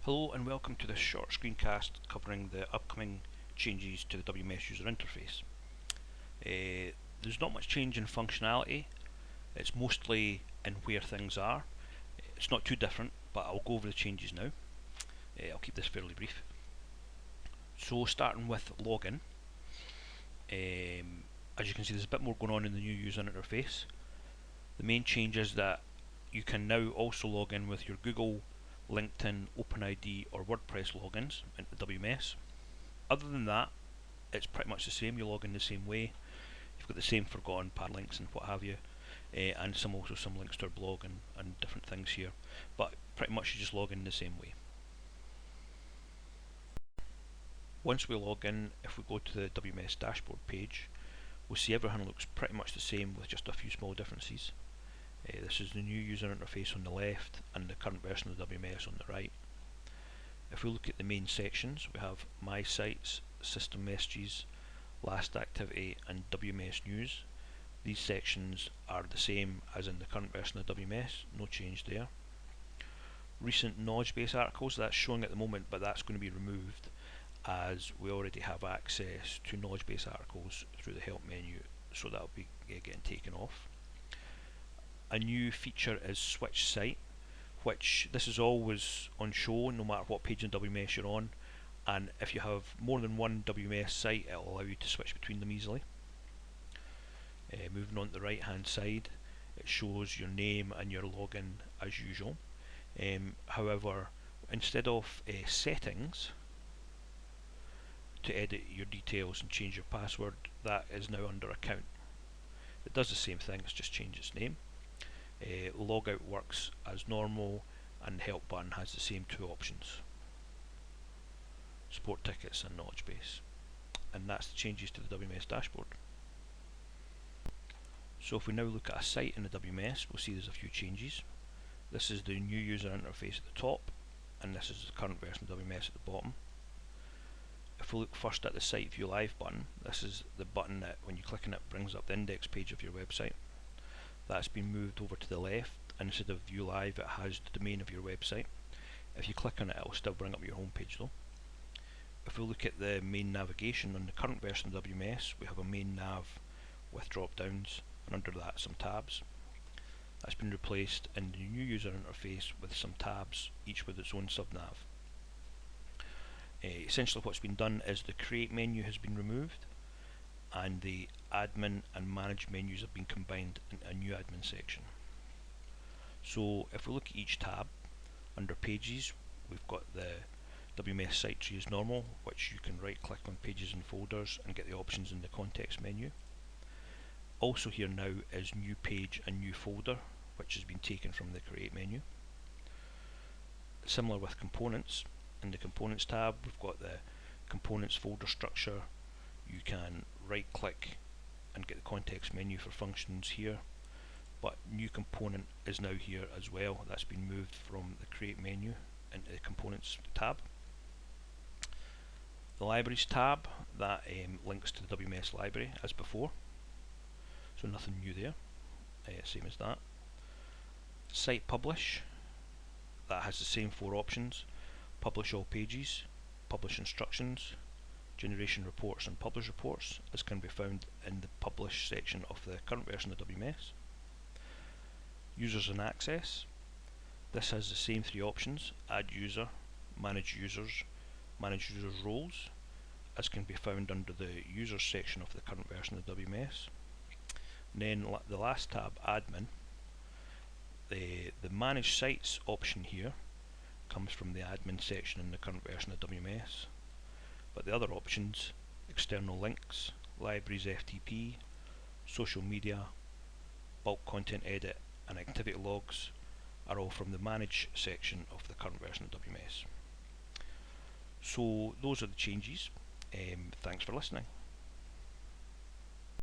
Hello and welcome to this short screencast covering the upcoming changes to the WMS user interface. There's not much change in functionality, it's mostly in where things are. It's not too different, but I'll go over the changes now. I'll keep this fairly brief. So starting with login, as you can see there's a bit more going on in the new user interface. The main change is that you can now also log in with your Google, LinkedIn, OpenID or WordPress logins into the WMS. Other than that, it's pretty much the same. You log in the same way. You've got the same forgotten pad links and what have you, and also some links to our blog and different things here. But pretty much you just log in the same way. Once we log in, if we go to the WMS dashboard page, we'll see everything looks pretty much the same with just a few small differences. This is the new user interface on the left and the current version of the WMS on the right. If we look at the main sections, we have My Sites, System Messages, Last Activity and WMS News. These sections are the same as in the current version of WMS, no change there. Recent knowledge base articles, that's showing at the moment, but that's going to be removed as we already have access to knowledge base articles through the help menu, so that'll be getting taken off. A new feature is Switch Site, which this is always on show no matter what page in WMS you're on, and if you have more than one WMS site it will allow you to switch between them easily. Moving on to the right hand side, it shows your name and your login as usual. However, instead of settings to edit your details and change your password, that is now under account. It does the same thing, it's just changed its name. Logout works as normal and the help button has the same two options, support tickets and knowledge base, and that's the changes to the WMS dashboard. So if we now look at a site in the WMS, we'll see there's a few changes. This is the new user interface at the top and this is the current version of WMS at the bottom. If we look first at the Site View Live button, this is the button that when you click on it brings up the index page of your website. That's been moved over to the left, and instead of View Live it has the domain of your website. If you click on it, it will still bring up your home page though. If we look at the main navigation on the current version of WMS, we have a main nav with drop downs, and under that some tabs. That's been replaced in the new user interface with some tabs, each with its own subnav. Essentially what's been done is the Create menu has been removed, and the admin and manage menus have been combined in a new admin section. So if we look at each tab, under pages we've got the WMS site tree as normal, which you can right click on pages and folders and get the options in the context menu. Also here now is new page and new folder, which has been taken from the create menu. Similar with components, in the components tab we've got the components folder structure. You can right click and get the context menu for functions here, but new component is now here as well. That's been moved from the create menu into the components tab. The libraries tab, that links to the WMS library as before, so nothing new there, same as that. Site publish, that has the same four options: publish all pages, publish instructions, generation reports and publish reports, as can be found in the publish section of the current version of WMS. Users and access, this has the same three options: add user, manage users roles, as can be found under the users section of the current version of WMS. And then the last tab, admin, the manage sites option here comes from the admin section in the current version of WMS. But the other options, external links, libraries FTP, social media, bulk content edit and activity logs are all from the manage section of the current version of WMS. So those are the changes. Thanks for listening.